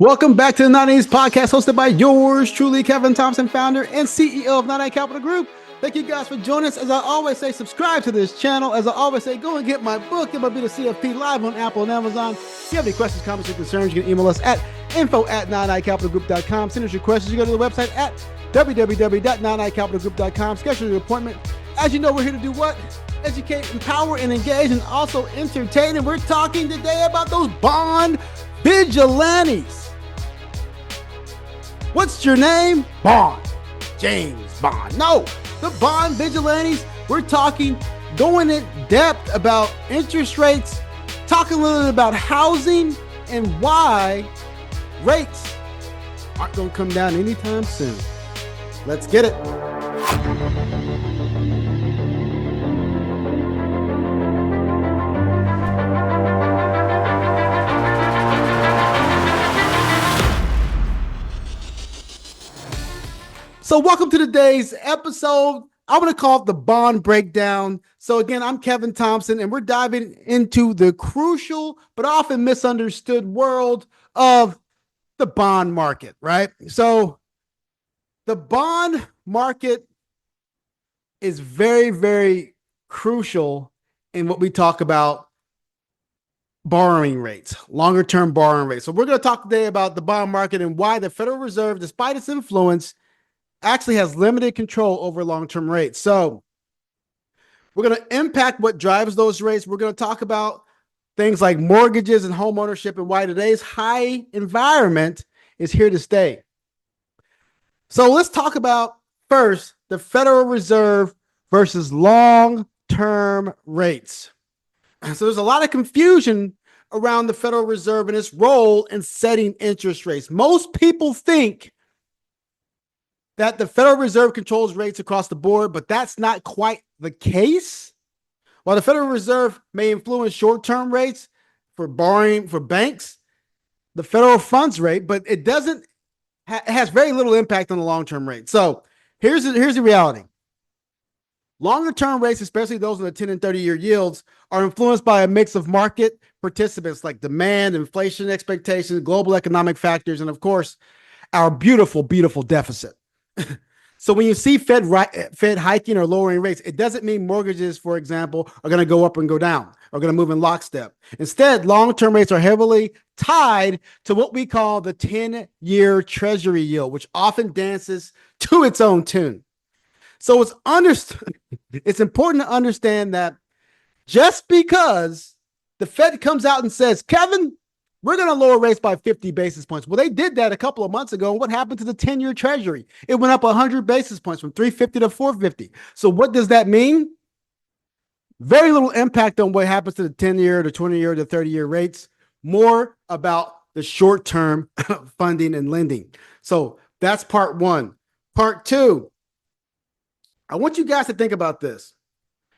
Welcome back to the 90s podcast hosted by yours truly, Kevin Thompson, founder and CEO of 99 Capital Group. Thank you guys for joining us. As I always say, subscribe to this channel. As I always say, go and get my book, MLB to CFP, live on Apple and Amazon. If you have any questions, comments, or concerns, you can email us at info@99capitalgroup.com. Send us your questions. You go to the website at www.99capitalgroup.com. Schedule your appointment. As you know, we're here to do what? Educate, empower, and engage, and also entertain. And we're talking today about those bond vigilantes. What's your name? Bond. James Bond. No, the bond vigilantes. We're talking, going in depth about interest rates, talking a little bit about housing and why rates aren't going to come down anytime soon. Let's get it. So welcome to today's episode. I'm going to call it the bond breakdown. So again, I'm Kevin Thompson, and we're diving into the crucial but often misunderstood world of the bond market, right? So the bond market is very, very crucial in what we talk about borrowing rates, longer term borrowing rates. So we're going to talk today about the bond market and why the Federal Reserve, despite its influence, actually has limited control over long-term rates. So we're going to impact what drives those rates. We're going to talk about things like mortgages and home ownership and why today's high environment is here to stay. So let's talk about first the Federal Reserve versus long-term rates. So there's a lot of confusion around the Federal Reserve and its role in setting interest rates. Most people think that the Federal Reserve controls rates across the board, but that's not quite the case. While the Federal Reserve may influence short-term rates for borrowing for banks, the federal funds rate, but it doesn't has very little impact on the long-term rate. So here's the reality. Longer-term rates, especially those in the 10 and 30-year yields, are influenced by a mix of market participants like demand, inflation expectations, global economic factors, and of course, our beautiful, beautiful deficit. So when you see Fed hiking or lowering rates, it doesn't mean mortgages, for example, are going to go up and go down, are going to move in lockstep. Instead, long-term rates are heavily tied to what we call the 10-year treasury yield, which often dances to its own tune. So it's important to understand that just because the Fed comes out and says, Kevin, we're going to lower rates by 50 basis points. Well, they did that a couple of months ago. And what happened to the 10-year treasury? It went up 100 basis points from 350 to 450. So what does that mean? Very little impact on what happens to the 10-year, the 20-year, the 30-year rates. More about the short-term funding and lending. So that's part one. Part two, I want you guys to think about this.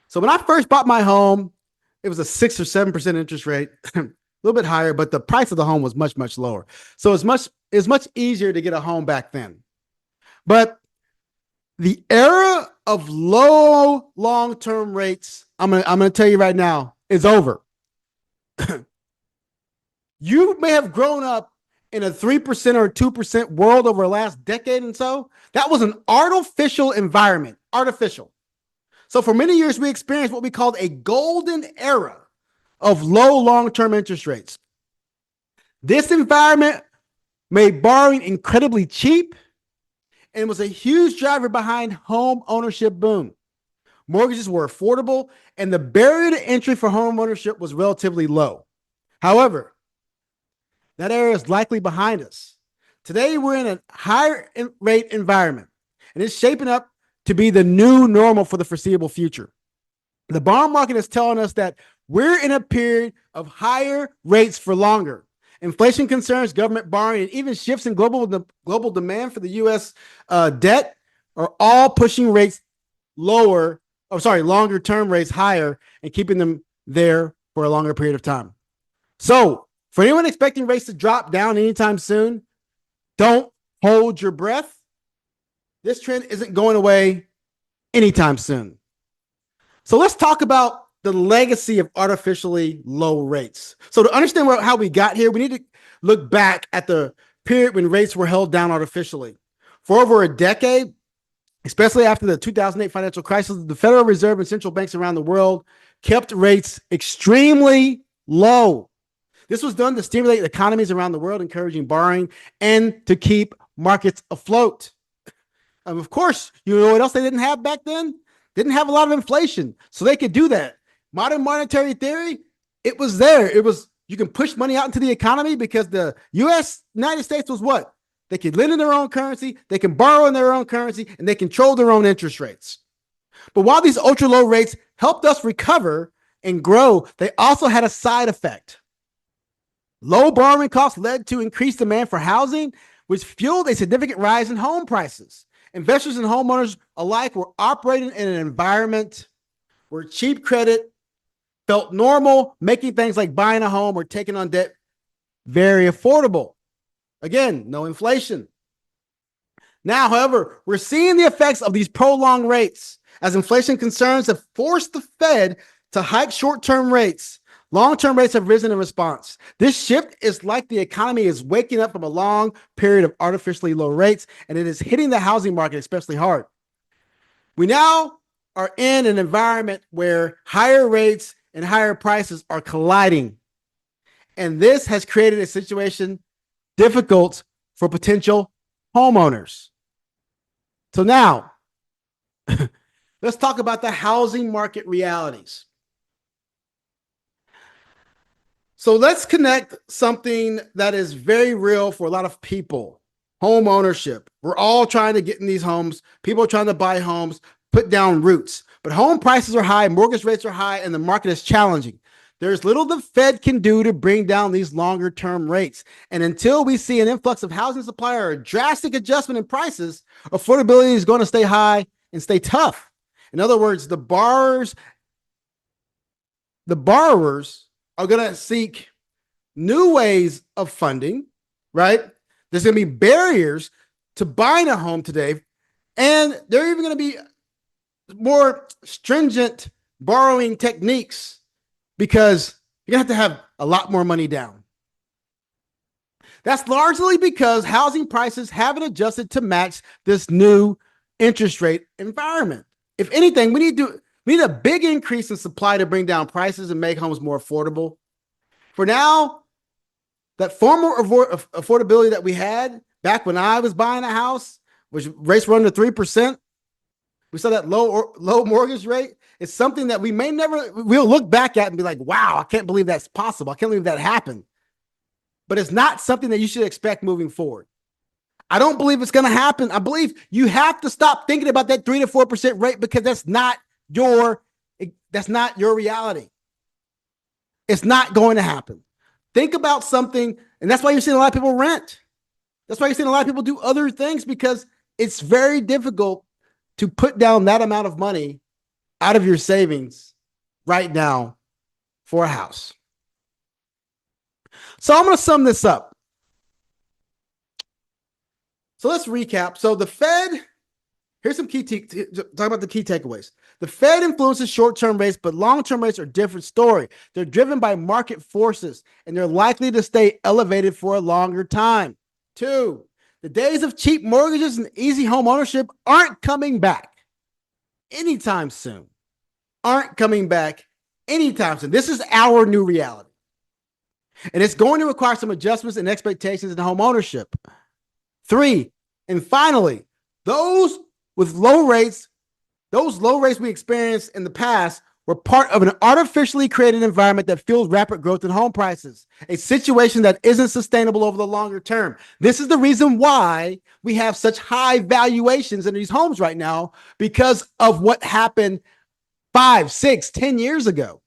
So when I first bought my home, it was a 6 or 7% interest rate. A little bit higher, but the price of the home was much, much lower. So it's much easier to get a home back then. But the era of low long-term rates, I'm gonna tell you right now, is over. You may have grown up in a 3% or 2% world over the last decade and so. That was an artificial environment, artificial. So for many years, we experienced what we called a golden era of low long-term interest rates. This environment made borrowing incredibly cheap and was a huge driver behind home ownership boom. Mortgages were affordable and the barrier to entry for home ownership was relatively low. However, that era is likely behind us. Today, we're in a higher rate environment and it's shaping up to be the new normal for the foreseeable future. The bond market is telling us that we're in a period of higher rates for longer. Inflation concerns, government borrowing, and even shifts in global demand for the U.S. Debt are all pushing rates longer term rates higher and keeping them there for a longer period of time. So for anyone expecting rates to drop down anytime soon, don't hold your breath. This trend isn't going away anytime soon. So let's talk about the legacy of artificially low rates. So to understand how we got here, we need to look back at the period when rates were held down artificially. For over a decade, especially after the 2008 financial crisis, the Federal Reserve and central banks around the world kept rates extremely low. This was done to stimulate economies around the world, encouraging borrowing and to keep markets afloat. Of course, you know what else they didn't have back then? Didn't have a lot of inflation, so they could do that. Modern monetary theory, it was there. It was, you can push money out into the economy because the United States was what? They can lend in their own currency, they can borrow in their own currency, and they control their own interest rates. But while these ultra low rates helped us recover and grow, they also had a side effect. Low borrowing costs led to increased demand for housing, which fueled a significant rise in home prices. Investors and homeowners alike were operating in an environment where cheap credit felt normal, making things like buying a home or taking on debt very affordable. Again, no inflation. Now, however, we're seeing the effects of these prolonged rates as inflation concerns have forced the Fed to hike short-term rates. Long-term rates have risen in response. This shift is like the economy is waking up from a long period of artificially low rates, and it is hitting the housing market especially hard. We now are in an environment where higher rates and higher prices are colliding. And this has created a situation difficult for potential homeowners. So now, let's talk about the housing market realities. So let's connect something that is very real for a lot of people. Home ownership. We're all trying to get in these homes. People are trying to buy homes, put down roots. But home prices are high, mortgage rates are high, and the market is challenging. There's little the Fed can do to bring down these longer term rates. And until we see an influx of housing supply or a drastic adjustment in prices, affordability is going to stay high and stay tough. In other words, the borrowers are going to seek new ways of funding, right? There's going to be barriers to buying a home today. And there are even going to be more stringent borrowing techniques because you're going to have a lot more money down. That's largely because housing prices haven't adjusted to match this new interest rate environment. If anything, we need a big increase in supply to bring down prices and make homes more affordable. For now, that former affordability that we had back when I was buying a house, which rates were under 3%, we saw that low mortgage rate. It's something that we'll look back at and be like, wow, I can't believe that's possible. I can't believe that happened. But it's not something that you should expect moving forward. I don't believe it's going to happen. I believe you have to stop thinking about that 3 to 4% rate because that's not your reality. It's not going to happen. Think about something, and that's why you're seeing a lot of people rent. That's why you're seeing a lot of people do other things because it's very difficult to put down that amount of money out of your savings right now for a house. So I'm going to sum this up. So let's recap. So the Fed, here's some talk about the key takeaways. The Fed influences short-term rates, but long-term rates are a different story. They're driven by market forces, and they're likely to stay elevated for a longer time. 2, the days of cheap mortgages and easy home ownership aren't coming back anytime soon. This is our new reality. And it's going to require some adjustments and expectations in home ownership. 3, and finally, those low rates we experienced in the past were part of an artificially created environment that fuels rapid growth in home prices, a situation that isn't sustainable over the longer term. This is the reason why we have such high valuations in these homes right now, because of what happened 5, 6, 10 years ago,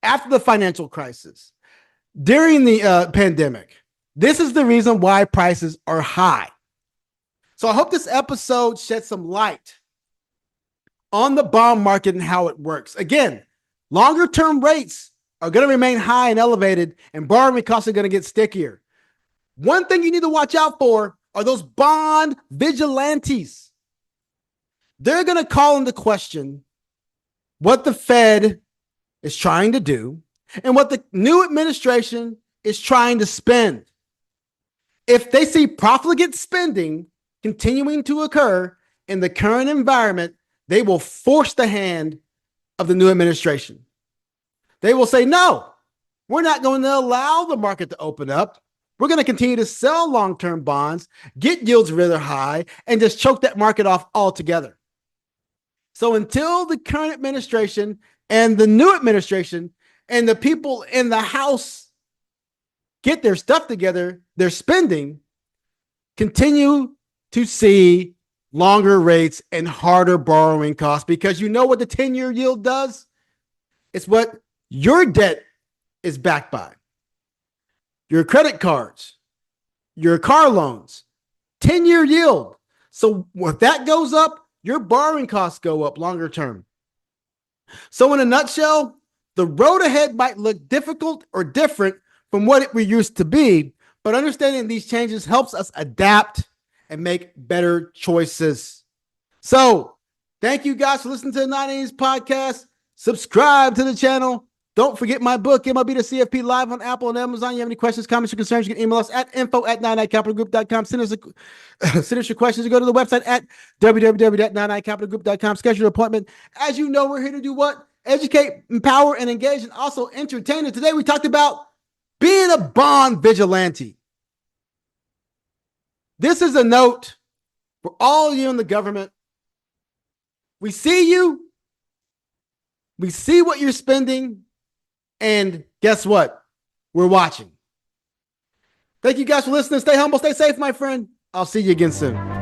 after the financial crisis, during the pandemic. This is the reason why prices are high. So I hope this episode sheds some light on the bond market and how it works. Again, longer term rates are going to remain high and elevated, and borrowing costs are going to get stickier. One thing you need to watch out for are those bond vigilantes. They're going to call into question what the Fed is trying to do and what the new administration is trying to spend. If they see profligate spending continuing to occur in the current environment, they will force the hand of the new administration. They will say, no, we're not going to allow the market to open up. We're going to continue to sell long-term bonds, get yields really high, and just choke that market off altogether. So until the current administration and the new administration and the people in the House get their stuff together, their spending, continue to see longer rates and harder borrowing costs, because you know what the 10-year yield does? It's what your debt is backed by. Your credit cards, your car loans, 10-year yield. So if that goes up, your borrowing costs go up longer term. So in a nutshell, the road ahead might look difficult or different from what it used to be, but understanding these changes helps us adapt and make better choices. So thank you guys for listening to the 980s podcast. Subscribe to the channel. Don't forget my book, MLB to CFP, live on Apple and Amazon. You have any questions, comments, or concerns, you can email us at info@99capitalgroup.com. Send us your questions or go to the website at www.99capitalgroup.com. Schedule your appointment. As you know, we're here to do what? Educate, empower, and engage, and also entertain. And today we talked about being a bond vigilante. This is a note for all of you in the government. We see you. We see what you're spending. And guess what? We're watching. Thank you guys for listening. Stay humble, stay safe, my friend. I'll see you again soon.